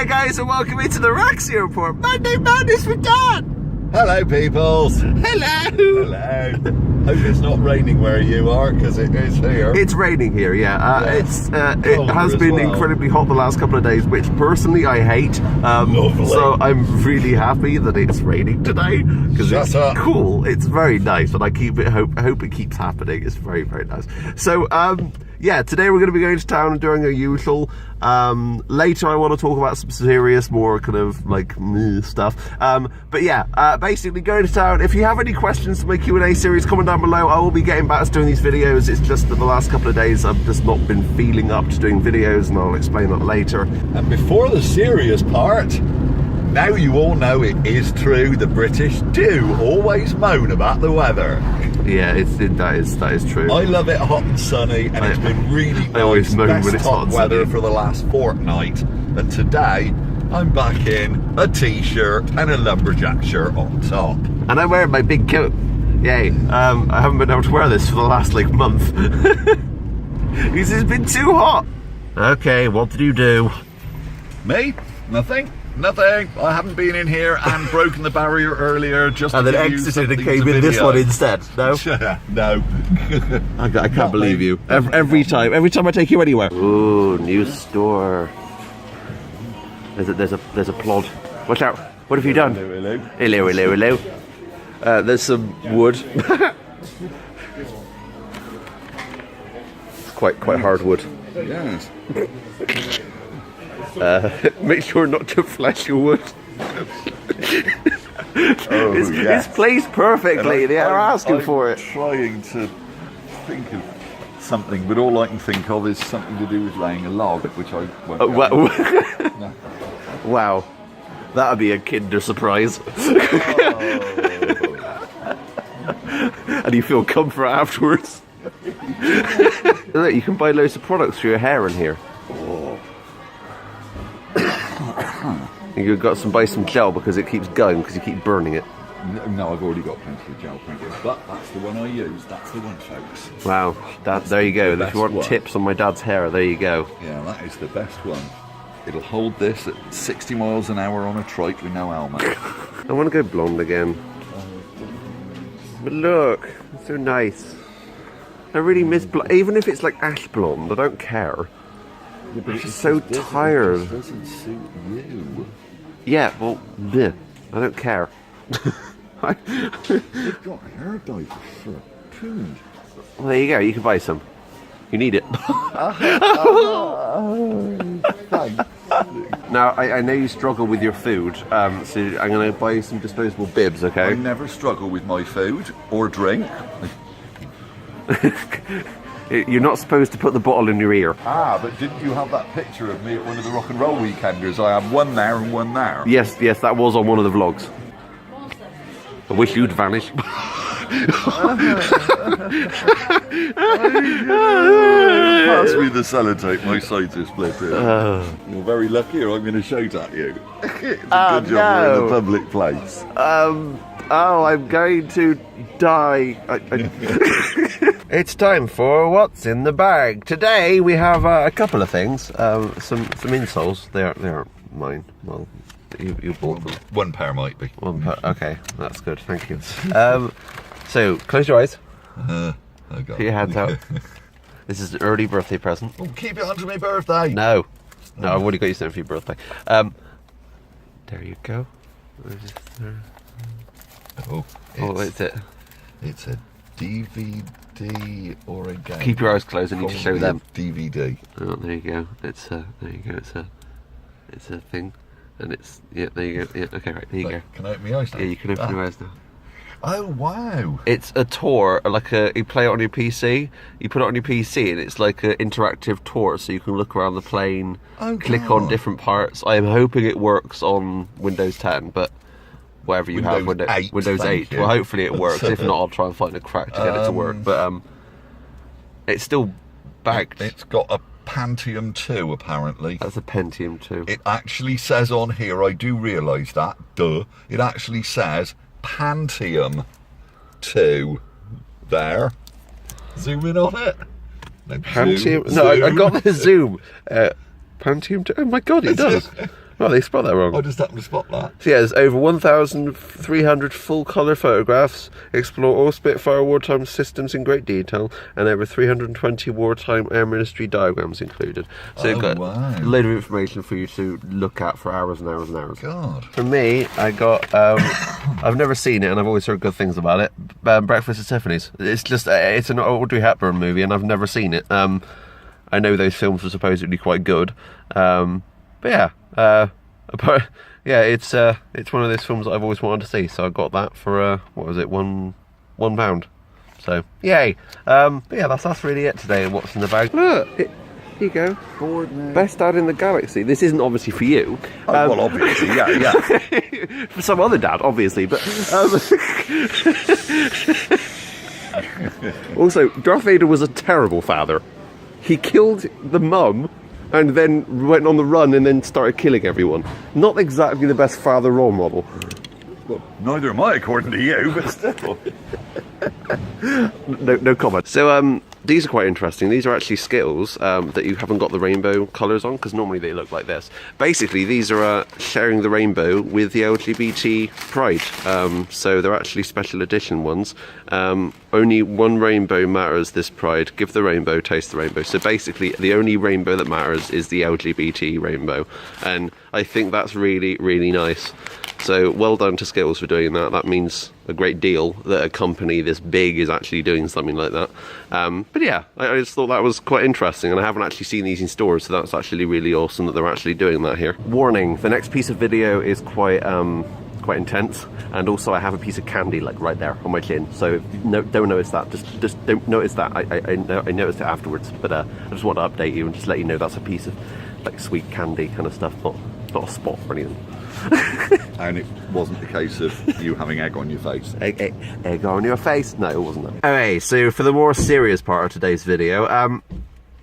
Hey guys, and welcome into the Roxy Report. Monday Madness with Dad. Hello, peoples. Hello. Hello. Hope it's not raining where you are, because it is here. It's raining here, yeah. It has Colder been as well. incredibly hot the last couple of days, which personally I hate. Lovely. So I'm really happy that it's raining today because it's Shut up. cool. It's very nice, and I hope it keeps happening. It's very, very nice. So yeah, today we're going to be going to town and doing our usual. Later I want to talk about some serious, more kind of like stuff. But yeah, basically going to town. If you have any questions for my Q&A series, comment down below. I will be getting back to doing these videos. It's just that the last couple of days I've just not been feeling up to doing videos, and I'll explain that later. And before the serious part, now you all know it is true, the British do always moan about the weather. Yeah, that is true. I love it hot and sunny, and it's been really nice. I always moan Best when it's hot and weather sunny. for the last fortnight. And today, I'm back in a t-shirt and a lumberjack shirt on top. And I'm wearing my big coat. Yay. I haven't been able to wear this for the last like month. Because it's been too hot. Okay, what did you do? Me? Nothing. Nothing. I haven't been in here and broken the barrier earlier just And to then give you exited and something came to in this video. one instead. No? No. I can't Not believe me. you. Every time I take you anywhere. Ooh, new store. There's a plod. Watch out. What have you done? Hello. There's some wood. It's quite hard wood. Yes. Make sure not to flash your wood. It's placed perfectly. They are asking for it. I'm trying to think of something, but all I can think of is something to do with laying a log, which I won't go into. No. Wow. That would be a Kinder surprise. And you feel comfort afterwards. Look, you can buy loads of products for your hair in here. You've got to buy some gel because it keeps going, because you keep burning it. No, I've already got plenty of gel, thank you. But that's the one I use. That's the one, folks. Wow, there you go. the If you want best one. tips on my dad's hair, there you go. Yeah, that is the best one. It'll hold this at 60 miles an hour on a trike with no helmet. I want to go blonde again. But look, it's so nice. I really miss even if it's like ash blonde, I don't care. Yeah, I'm just so tired. It doesn't suit you. Yeah, well, bleh, I don't care. You've got hair dye for a pound. Well, there you go. You can buy some. You need it. Thanks. Now, I know you struggle with your food, so I'm going to buy you some disposable bibs, I okay? never struggle with my food or drink. You're not supposed to put the bottle in your ear. Ah, but didn't you have that picture of me at one of the rock and roll weekenders? I have one there and one there. Yes, that was on one of the vlogs. I wish you'd vanish. Pass me the sellotape, my sides are split here. You're very lucky or I'm going to shout at you. It's a good job we're in a public place. Oh, I'm going to die. It's time for What's in the Bag. Today we have a couple of things. Some insoles. They aren't mine. Well, you bought them. One pair might be. Okay, that's good. Thank you. So close your eyes. Oh God. Put your hands out. This is an early birthday present. Oh, keep it onto my birthday. No, I've already got you something for your birthday. There you go. Oh, It's it. It's a DVD or a game. Keep your eyes closed. I need to show them. DVD. Oh, there you go. There you go. It's a thing, and it's there you go. Yeah, okay, right. There you go. Can I open my eyes now? Yeah, you can open your eyes now. Oh wow! It's a tour, you play it on your PC. You put it on your PC, and it's like an interactive tour, so you can look around the plane, click on different parts. I am hoping it works on Windows 10, but whatever you have, Windows 8. Well, hopefully it works. If not, I'll try and find a crack to get it to work. But it's still bagged. It's got a Pentium 2 apparently. That's a Pentium 2. It actually says on here, I do realise that, duh. It actually says Pentium 2 there. Zoom in on it. No, Pentium? zoom, No, I zoom. got the zoom. Pentium 2. Oh my god, it does. Oh, they spelled that wrong. I just happened to spot that. So yeah, there's over 1,300 full-colour photographs, explore all Spitfire wartime systems in great detail, and over 320 wartime air ministry diagrams included. So you've got wow. a load of information for you to look at for hours and hours and hours. God. For me, I got, I've never seen it and I've always heard good things about it, Breakfast at Tiffany's. It's just, it's an Audrey Hepburn movie and I've never seen it. I know those films were supposedly quite good, but yeah, yeah, it's one of those films that I've always wanted to see. So I got that for what was it, £1. So yay! But yeah, that's really it today. And what's in the bag? Look, here you go. Best dad in the galaxy. This isn't obviously for you. Well, obviously, yeah. For some other dad, obviously, but. Also, Darth Vader was a terrible father. He killed the mum and then went on the run and then started killing everyone. Not exactly the best father role model. Well, neither am I, according to you, but still. No comment. So, these are quite interesting. These are actually Skittles that you haven't got the rainbow colours on, because normally they look like this. Basically, these are sharing the rainbow with the LGBT PRIDE. So they're actually special edition ones. Only one rainbow matters this Pride. Give the rainbow, taste the rainbow. So basically, the only rainbow that matters is the LGBT rainbow. And I think that's really, really nice. So well done to Skittles for doing that. That means a great deal that a company this big is actually doing something like that. But yeah, I just thought that was quite interesting, and I haven't actually seen these in stores, so that's actually really awesome that they're actually doing that here. Warning, the next piece of video is quite intense, and also I have a piece of candy like right there on my chin, so don't notice that. Just don't notice that. I noticed it afterwards, but I just want to update you and just let you know that's a piece of like sweet candy kind of stuff, not a spot or anything. And it wasn't the case of you having egg on your face. Egg on your face? No, it wasn't that. Okay, so for the more serious part of today's video,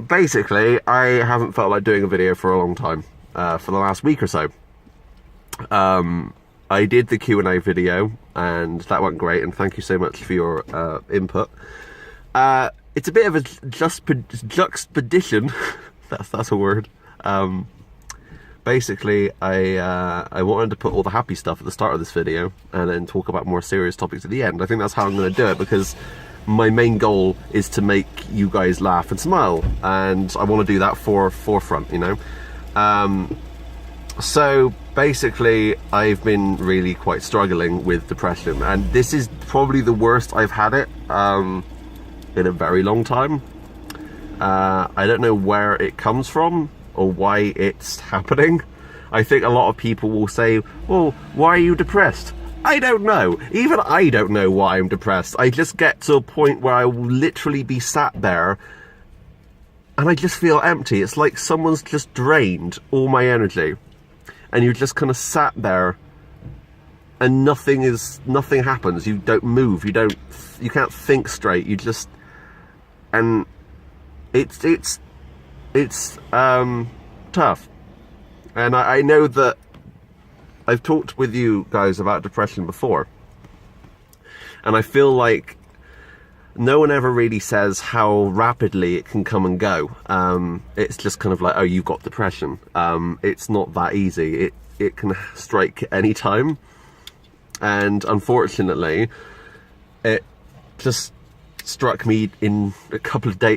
basically, I haven't felt like doing a video for a long time, for the last week or so. I did the Q&A video, and that went great, and thank you so much for your input. It's a bit of a juxtaposition, that's a word. Basically, I wanted to put all the happy stuff at the start of this video and then talk about more serious topics at the end. I think that's how I'm going to do it, because my main goal is to make you guys laugh and smile, and I want to do that forefront, you know. So basically, I've been really quite struggling with depression, and this is probably the worst I've had it in a very long time. I don't know where it comes from or why it's happening. I think a lot of people will say, well, why are you depressed? I don't know. Even I don't know why I'm depressed. I just get to a point where I will literally be sat there and I just feel empty. It's like someone's just drained all my energy, and you just kind of sat there and nothing happens. You don't move, you can't think straight, you just, and it's tough. And I know that I've talked with you guys about depression before, and I feel like no one ever really says how rapidly it can come and go. It's just kind of like, oh, you've got depression. It's not that easy. It can strike at any time, and unfortunately it just struck me in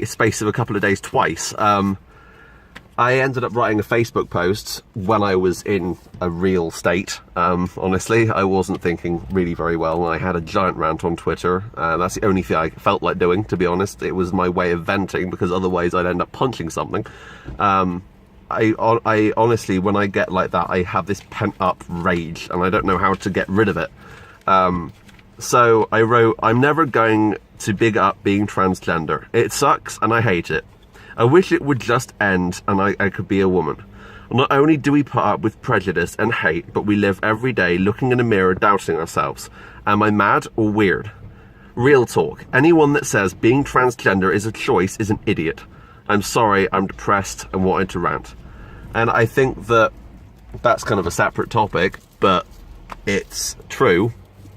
space of a couple of days twice. I ended up writing a Facebook post when I was in a real state. Honestly, I wasn't thinking really very well. I had a giant rant on Twitter. That's the only thing I felt like doing, to be honest. It was my way of venting, because otherwise I'd end up punching something. I honestly, when I get like that, I have this pent up rage and I don't know how to get rid of it. So I wrote, I'm never going to big up being transgender. It sucks and I hate it. I wish it would just end and I could be a woman. Not only do we put up with prejudice and hate, but we live every day looking in a mirror doubting ourselves. Am I mad or weird? Real talk. Anyone that says being transgender is a choice is an idiot. I'm sorry, I'm depressed and wanted to rant. And I think that that's kind of a separate topic, but it's true.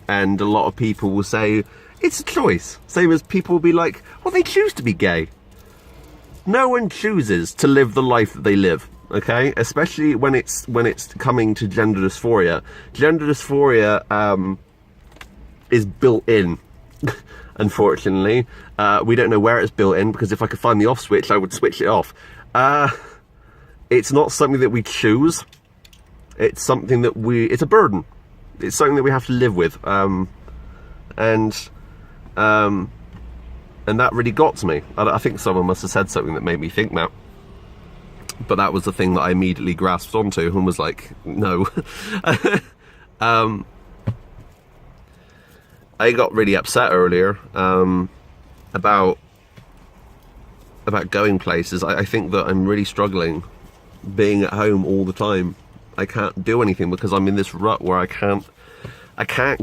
And a lot of people will say, it's a choice. Same as people will be like, well, they choose to be gay. No one chooses to live the life that they live. okay? Especially when it's coming to gender dysphoria. Gender dysphoria is built in, unfortunately. We don't know where it's built in, because if I could find the off switch, I would switch it off. It's not something that we choose. It's something that it's a burden. It's something that we have to live with. And that really got to me. I think someone must have said something that made me think that. But that was the thing that I immediately grasped onto and was like, no. I got really upset earlier about going places. I think that I'm really struggling being at home all the time. I can't do anything because I'm in this rut where I can't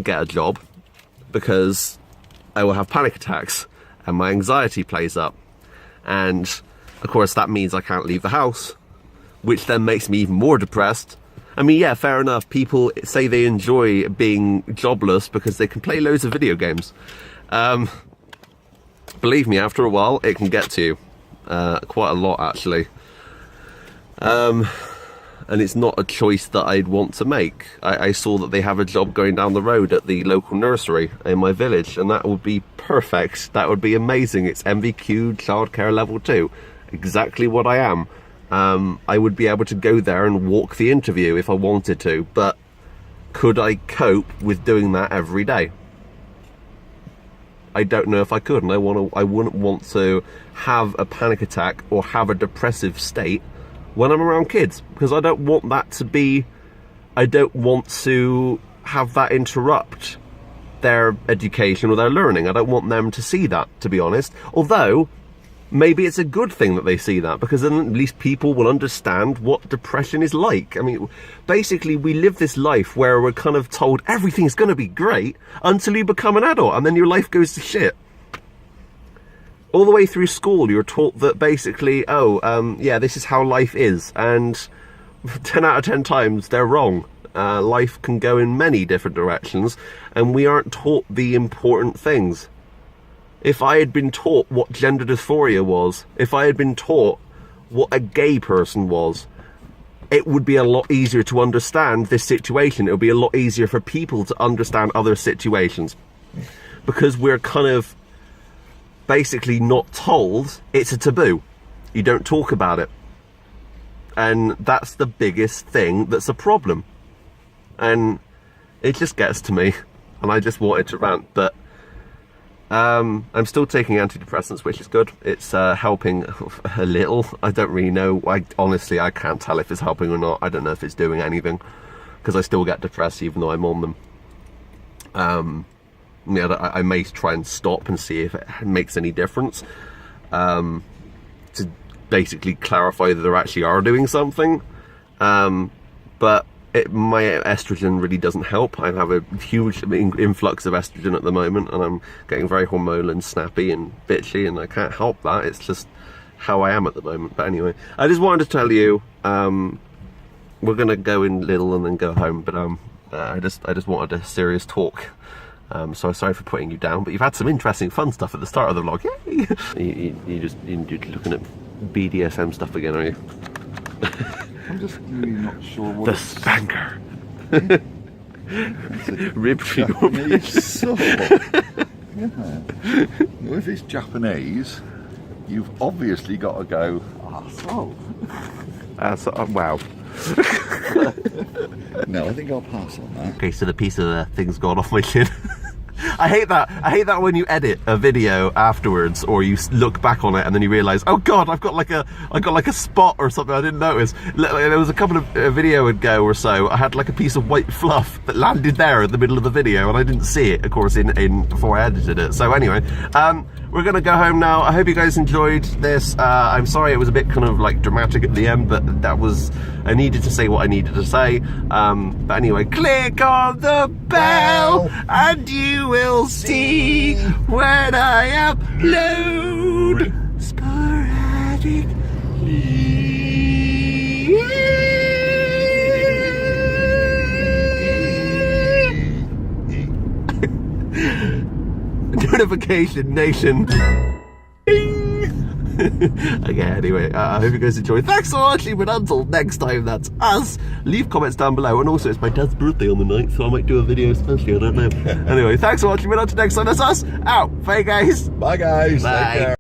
get a job because I will have panic attacks and my anxiety plays up. And of course that means I can't leave the house, which then makes me even more depressed. I mean, yeah, fair enough. People say they enjoy being jobless because they can play loads of video games. Believe me, after a while, it can get to you. Quite a lot, actually. And it's not a choice that I'd want to make. I saw that they have a job going down the road at the local nursery in my village, and that would be perfect. That would be amazing. It's MVQ childcare level 2. Exactly what I am. I would be able to go there and walk the interview if I wanted to, but could I cope with doing that every day? I don't know if I could, and I wouldn't want to have a panic attack or have a depressive state when I'm around kids, because I don't want that to be, I don't want to have that interrupt their education or their learning. I don't want them to see that, to be honest. Although, maybe it's a good thing that they see that, because then at least people will understand what depression is like. I mean, basically we live this life where we're kind of told everything's going to be great until you become an adult, and then your life goes to shit. All the way through school, you're taught that basically, yeah, this is how life is. And 10 out of 10 times, they're wrong. Life can go in many different directions, and we aren't taught the important things. If I had been taught what gender dysphoria was, if I had been taught what a gay person was, it would be a lot easier to understand this situation. It would be a lot easier for people to understand other situations. Because we're kind of basically not told, it's a taboo. You don't talk about it. And that's the biggest thing that's a problem. And it just gets to me. And I just wanted to rant, but I'm still taking antidepressants, which is good. It's helping a little. I don't really know. Honestly, I can't tell if it's helping or not. I don't know if it's doing anything, because I still get depressed even though I'm on them. Yeah, I may try and stop and see if it makes any difference, to basically clarify that they actually are doing something. But my estrogen really doesn't help. I have a huge influx of estrogen at the moment, and I'm getting very hormonal and snappy and bitchy, and I can't help that. It's just how I am at the moment. But anyway, I just wanted to tell you, we're gonna go in little and then go home, but I just wanted a serious talk. So sorry for putting you down, but you've had some interesting fun stuff at the start of the vlog. Yay! You're looking at BDSM stuff again, are you? I'm just really not sure what the spanker. Rib Japanese sub. Yeah. Well, if it's Japanese, you've obviously got to go, wow. No, I think I'll pass on that. Okay, so the piece of the thing's gone off my chin. I hate that when you edit a video afterwards, or you look back on it and then you realise, oh god, I got like a spot or something I didn't notice. There was a couple of video ago or so, I had like a piece of white fluff that landed there in the middle of the video, and I didn't see it, of course, in before I edited it. So anyway, we're gonna go home now. I hope you guys enjoyed this. I'm sorry it was a bit kind of like dramatic at the end, but I needed to say what I needed to say. But anyway, click on the bell and you will see when I upload sporadically. Notification nation. Okay, anyway, I hope you guys enjoy. Thanks for watching, but until next time, that's us. Leave comments down below, and also it's my dad's birthday on the 9th, so I might do a video especially, I don't know. Anyway, thanks for watching, but until next time, that's us. Out. Bye, guys. Bye, guys. Bye. Take care.